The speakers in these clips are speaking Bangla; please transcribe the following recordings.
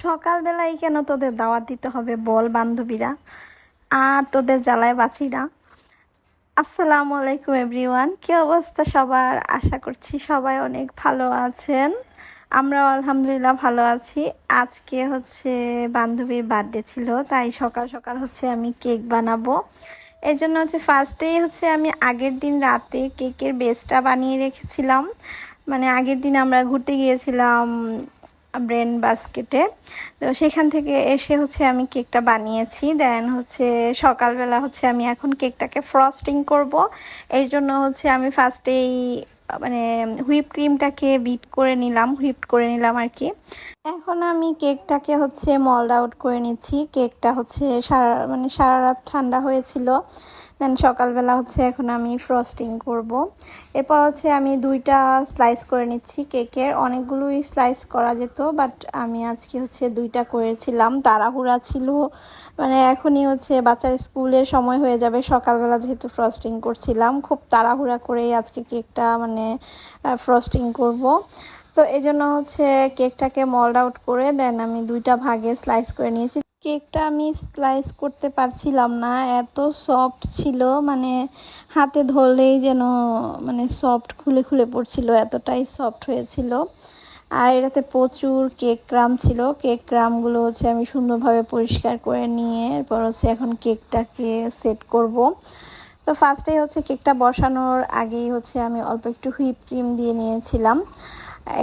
সকালবেলায় কেন তোদের দাওয়াত দিতে হবে বল বান্ধবীরা, আর তোদের জ্বালায় বাঁচিরা। আসসালামু আলাইকুম এভরিওয়ান, কি অবস্থা সবার? আশা করছি সবাই অনেক ভালো আছেন। আমরাও আলহামদুলিল্লাহ ভালো আছি। আজকে হচ্ছে বান্ধবীর বার্থডে ছিল, তাই সকাল সকাল হচ্ছে আমি কেক বানাবো। এর জন্য হচ্ছে ফার্স্টেই হচ্ছে আমি আগের দিন রাতে কেকের বেসটা বানিয়ে রেখেছিলাম। মানে আগের দিন আমরা ঘুরতে গিয়েছিলাম ব্রেন বাস্কেটে, তো সেখান থেকে এসে হচ্ছে আমি কেকটা বানিয়েছি। দেন হচ্ছে সকালবেলা হচ্ছে আমি এখন কেকটাকে ফ্রস্টিং করব। এর জন্য হচ্ছে আমি ফার্স্টেই মানে হুইপ ক্রিমটাকে হুইপ করে নিলাম আর কি। এখন আমি কেকটাকে হচ্ছে মল্ড আউট করে নিচ্ছি। কেকটা হচ্ছে সারা রাত ঠান্ডা হয়েছিল। দেন সকালবেলা হচ্ছে এখন আমি ফ্রস্টিং করব। এরপর হচ্ছে আমি 2টা স্লাইস করে নিচ্ছি কেকের। অনেকগুলোই স্লাইস করা যেত, বাট আমি আজকে হচ্ছে 2টা করেছিলাম, তাড়াহুড়া ছিল। মানে এখনই হচ্ছে বাচ্চার স্কুলের সময় হয়ে যাবে, সকালবেলা যেহেতু ফ্রস্টিং করছিলাম, খুব তাড়াহুড়া করেই আজকে কেকটা ফ্রস্টিং করব। তো এই জন্য হচ্ছে কেকটাকে মল্ড আউট করে দেন আমি 2টা ভাগে স্লাইস করে নিয়েছি। কেকটা আমি স্লাইস করতে পারছিলাম না, এত সফট ছিল, মানে হাতে ধরলেই যেন সফট খুলে খুলে পড়ছিল, এতটাই সফট হয়েছিল। আর এটাতে প্রচুর কেক ক্রাম ছিল। কেক ক্রামগুলো হচ্ছে আমি সুন্দরভাবে পরিষ্কার করে নিয়ে এরপর হচ্ছে এখন কেকটাকে সেট করব। তো ফার্স্টেই হচ্ছে কেকটা বসানোর আগেই হচ্ছে আমি অল্প একটু হুইপ ক্রিম দিয়ে নিয়েছিলাম।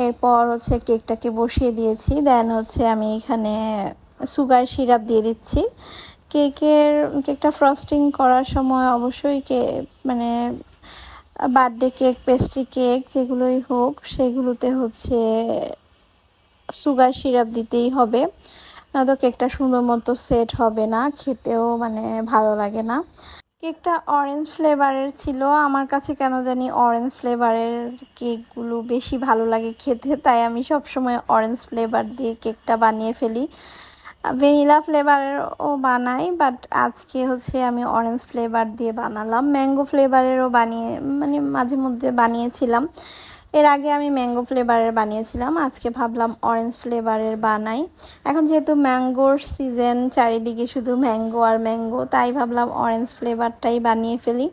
এরপর হচ্ছে কেকটাকে বসিয়ে দিয়েছি। দেন হচ্ছে আমি এখানে সুগার সিরাপ দিয়ে দিচ্ছি। কেকটা ফ্রস্টিং করার সময় অবশ্যই মানে বার্থডে কেক, পেস্ট্রি কেক যেগুলোই হোক, সেগুলোতে হচ্ছে সুগার সিরাপ দিতেই হবে, নয়তো কেকটা সুন্দর মতো সেট হবে না, খেতেও ভালো লাগে না। কেকটা অরেঞ্জ ফ্লেভারের ছিল। আমার কাছে কেন জানি অরেঞ্জ ফ্লেভারের কেকগুলো বেশি ভালো লাগে খেতে, তাই আমি সবসময় অরেঞ্জ ফ্লেভার দিয়ে কেকটা বানিয়ে ফেলি। ভ্যানিলা ফ্লেভারেরও বানাই, বাট আজকে হচ্ছে আমি অরেঞ্জ ফ্লেভার দিয়ে বানালাম। ম্যাঙ্গো ফ্লেভারেরও মাঝে মধ্যে বানিয়েছিলাম। এর আগে আমি ম্যাঙ্গো ফ্লেভারের বানিয়েছিলাম, আজকে ভাবলাম অরেঞ্জ ফ্লেভারের বানাই। এখন যেহেতু ম্যাঙ্গোর সিজন, চারিদিকে শুধু ম্যাঙ্গো আর ম্যাঙ্গো, তাই ভাবলাম অরেঞ্জ ফ্লেভারটাই বানিয়ে ফেলি।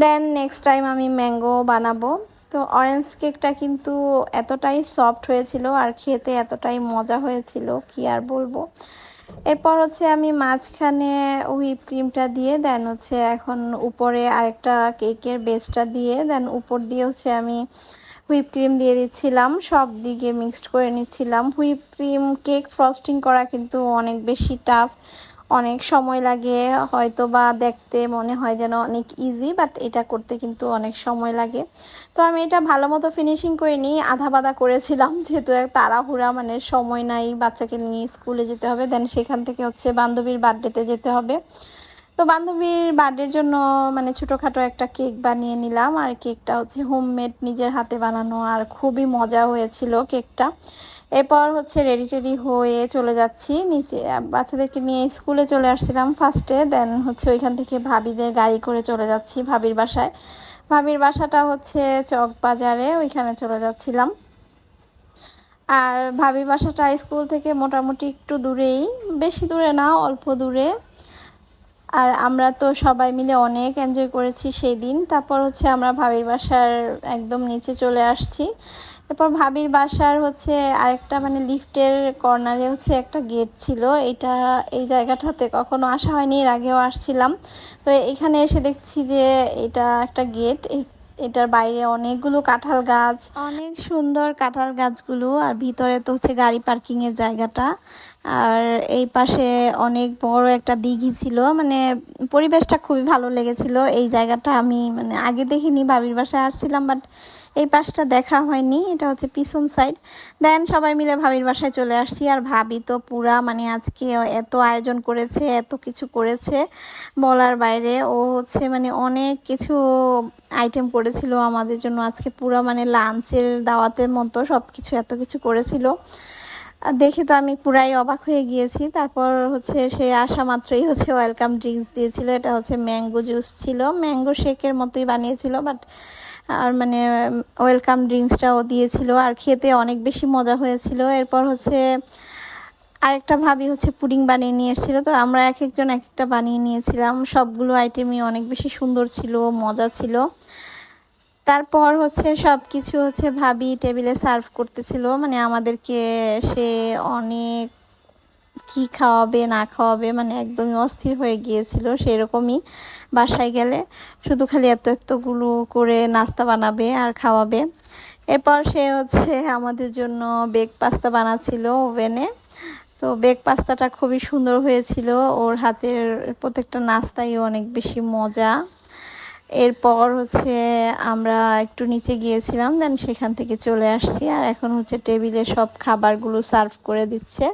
দেন নেক্সট টাইম আমি ম্যাঙ্গো বানাবো। তো অরেঞ্জ কেকটা কিন্তু এতটাই সফট হয়েছিল আর খেতে এতটাই মজা হয়েছিল, কি আর বলবো। এরপর হচ্ছে আমি মাঝখানে হুইপ ক্রিমটা দিয়ে দেন হচ্ছে এখন উপরে আরেকটা কেকের বেসটা দিয়ে দেন উপর দিয়ে হচ্ছে আমি হুইপ ক্রিম দিয়ে দিচ্ছিলাম, সব দিকে মিক্সড করে নিচ্ছিলাম। হুইপ ক্রিম কেক ফ্রস্টিং করা কিন্তু অনেক বেশি টাফ, অনেক সময় লাগে। হয়তো বা দেখতে মনে হয় যেন অনেক ইজি, বাট এটা করতে কিন্তু অনেক সময় লাগে। তো আমি এটা ভালো মতো ফিনিশিং করে নিই, আধা বাধা করেছিলাম যেহেতু তাড়াহুড়া, সময় নাই, বাচ্চাকে নিয়ে স্কুলে যেতে হবে। দেন সেখান থেকে হচ্ছে বান্ধবীর বার্থডেতে যেতে হবে। তো বান্ধবীর বার্থডের জন্য ছোটোখাটো একটা কেক বানিয়ে নিলাম, আর কেকটা হচ্ছে হোমমেড, নিজের হাতে বানানো, আর খুবই মজা হয়েছিল কেকটা। এরপর হচ্ছে রেডি টেডি হয়ে চলে যাচ্ছি নিচে, বাচ্চাদেরকে নিয়ে স্কুলে চলে আসছিলাম ফার্স্টে। দেন হচ্ছে ওইখান থেকে ভাবিদের গাড়ি করে চলে যাচ্ছি ভাবির বাসায়। ভাবির বাসাটা হচ্ছে চকবাজারে, ওইখানে চলে যাচ্ছিলাম। আর ভাবির বাসাটা স্কুল থেকে মোটামুটি একটু দূরেই, বেশি দূরে না, অল্প দূরে। আর আমরা তো সবাই মিলে অনেক এনজয় করেছি সেই দিন। তারপর হচ্ছে আমরা ভাবির বাসার একদম নিচে চলে আসছি। তারপর ভাবির বাসার হচ্ছে আরেকটা লিফটের কর্নারে হচ্ছে একটা গেট ছিল। এই জায়গাটাতে কখনো আসা হয়নি, এর আগেও আসছিলাম। তো এখানে এসে দেখছি যে এটা একটা গেট, এটার বাইরে অনেকগুলো কাঁঠাল গাছ, অনেক সুন্দর কাঁঠাল গাছগুলো, আর ভিতরে তো হচ্ছে গাড়ি পার্কিংয়ের জায়গাটা। আর এই পাশে অনেক বড় একটা দিঘি ছিল, পরিবেশটা খুবই ভালো লেগেছিল। এই জায়গাটা আমি আগে দেখিনি, ভাবির বাসায় আসছিলাম, বাট এই পাশটা দেখা হয়নি, এটা হচ্ছে পিছন সাইড। দেন সবাই মিলে ভাবির বাসায় চলে আসছি। আর ভাবি তো পুরা আজকে এত আয়োজন করেছে, এত কিছু করেছে বলার বাইরে। ও হচ্ছে অনেক কিছু আইটেম করেছিল আমাদের জন্য আজকে, পুরা লাঞ্চের দাওয়াতের মতো সব কিছু, এত কিছু করেছিল। দেখে তো আমি পুরাই অবাক হয়ে গিয়েছি। তারপর হচ্ছে সে আসা মাত্রই হচ্ছে ওয়েলকাম ড্রিঙ্কস দিয়েছিল। এটা হচ্ছে ম্যাঙ্গো জুস ছিল, ম্যাঙ্গো শেকের মতোই বানিয়েছিল, বাট আর ওয়েলকাম ড্রিঙ্কসটাও দিয়েছিল, আর খেতে অনেক বেশি মজা হয়েছিল। এরপর হচ্ছে আরেকটা ভাবি হচ্ছে পুডিং বানিয়ে নিয়ে এসেছিলো, তো আমরা এক একজন এক একটা বানিয়ে নিয়েছিলাম। সবগুলো আইটেমই অনেক বেশি সুন্দর ছিল, মজা ছিল। তারপর হচ্ছে সব কিছু হচ্ছে ভাবি টেবিলে সার্ভ করতেছিল, মানে আমাদেরকে সে অনেক কি খাওয়াবে না খাওয়াবে মানে একদমই অস্থির হয়ে গিয়েছিল। সেরকমই বাসায় গেলে শুধু খালি এত এতগুলো করে নাস্তা বানাবে আর খাওয়াবে। এরপর সে হচ্ছে আমাদের জন্য বেক পাস্তা বানাচ্ছিল ওভেনে। তো বেক পাস্তাটা খুবই সুন্দর হয়েছিল, ওর হাতের প্রত্যেকটা নাস্তাই অনেক বেশি মজা। এরপর হচ্ছে আমরা একটু নিচে গিয়েছিলাম, দেন সেখান থেকে চলে আসছি, আর এখন হচ্ছে টেবিলে সব খাবারগুলো সার্ভ করে দিচ্ছে।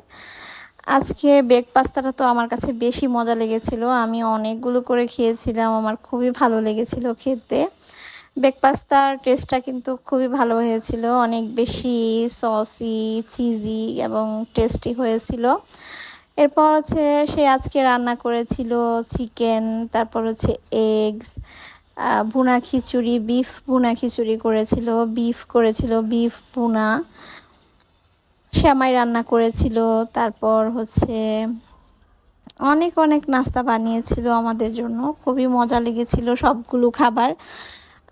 আজকে বেক পাস্তাটা তো আমার কাছে বেশি মজা লেগেছিল, আমি অনেকগুলো করে খেয়েছিলাম, আমার খুবই ভালো লেগেছিল খেতে। বেক পাস্তার টেস্টটা কিন্তু খুবই ভালো হয়েছিল, অনেক বেশি সসি, চিজি এবং টেস্টি হয়েছিল। এরপর হচ্ছে সে আজকে রান্না করেছিল চিকেন, তারপর হচ্ছে এগস, ভুনা খিচুড়ি, বিফ ভুনা খিচুড়ি করেছিল, বিফ ভুনা, সেমাই রান্না করেছিল, তারপর হচ্ছে অনেক অনেক নাস্তা বানিয়েছিল আমাদের জন্য। খুবই মজা লেগেছিল সবগুলো খাবার।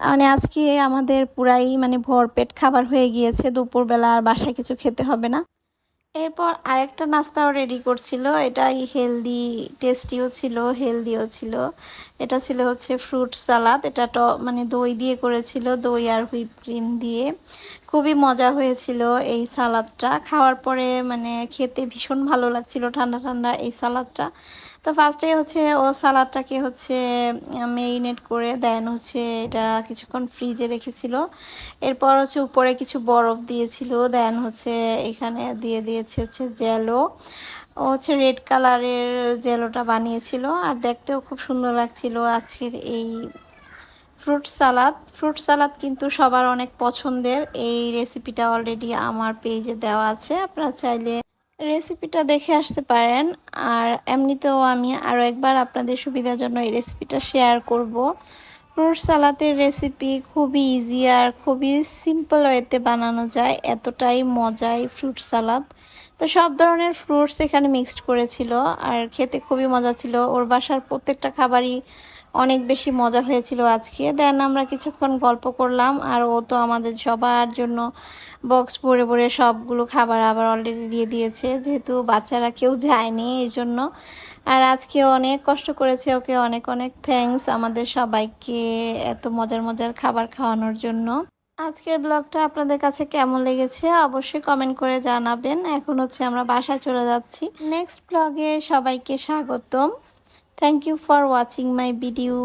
মানে আজকে আমাদের পুরাই মানে ভরপেট খাবার হয়ে গিয়েছে, দুপুরবেলা আর বাসায় কিছু খেতে হবে না। এরপর আরেকটা নাস্তাও রেডি করছিল, এটাই হেলদি, টেস্টিও ছিল, হেলদিও ছিল। এটা ছিল হচ্ছে ফ্রুট সালাদ, এটা মানে দই দিয়ে করেছিল, দই আর হুইপ ক্রিম দিয়ে। খুবই মজা হয়েছিল এই সালাদটা, খাওয়ার পরে মানে খেতে ভীষণ ভালো লাগছিল ঠান্ডা ঠান্ডা এই সালাদটা। তো ফার্স্টে হচ্ছে ও সালাদটাকে হচ্ছে মেরিনেট করে দেন হচ্ছে এটা কিছুক্ষণ ফ্রিজে রেখেছিল। এরপর হচ্ছে উপরে কিছু বরফ দিয়েছিল, দেন হচ্ছে এখানে দিয়ে দিয়েছে হচ্ছে জেলো। ও হচ্ছে রেড কালারের জেলোটা বানিয়েছিল, আর দেখতেও খুব সুন্দর লাগছিল আজকের এই ফ্রুট সালাদ কিন্তু সবার অনেক পছন্দের। এই রেসিপিটা অলরেডি আমার পেজে দেওয়া আছে, আপনারা চাইলে রেসিপিটা দেখে আসতে পারেন। আর এমনিতেও আমি আরও একবার আপনাদের সুবিধার জন্য এই রেসিপিটা শেয়ার করব। ফ্রুট সালাদের রেসিপি খুবই ইজি আর খুবই সিম্পল ওয়েতে বানানো যায়, এতটাই মজাই ফ্রুট সালাদ। তো সব ধরনের ফ্রুটস এখানে মিক্সড করেছিল, আর খেতে খুবই মজা ছিল। ওর বাসার প্রত্যেকটা খাবারই অনেক বেশি মজা হয়েছিল আজকে। দেন আমরা কিছুক্ষণ গল্প করলাম, আর ও তো আমাদের সবার জন্য বক্স ভরে ভরে সবগুলো খাবার আবার অলরেডি দিয়ে দিয়েছে, যেহেতু বাচ্চারা কেউ যায়নি এই জন্য। আর আজকে অনেক কষ্ট করেছে, ওকে অনেক অনেক থ্যাঙ্কস আমাদের সবাইকে এত মজার মজার খাবার খাওয়ানোর জন্য। আজকের ব্লগটা আপনাদের কাছে কেমন লেগেছে অবশ্যই কমেন্ট করে জানাবেন। এখন হচ্ছে আমরা বাসায় চলে যাচ্ছি। নেক্সট ব্লগে সবাইকে স্বাগতম। Thank you for watching my video.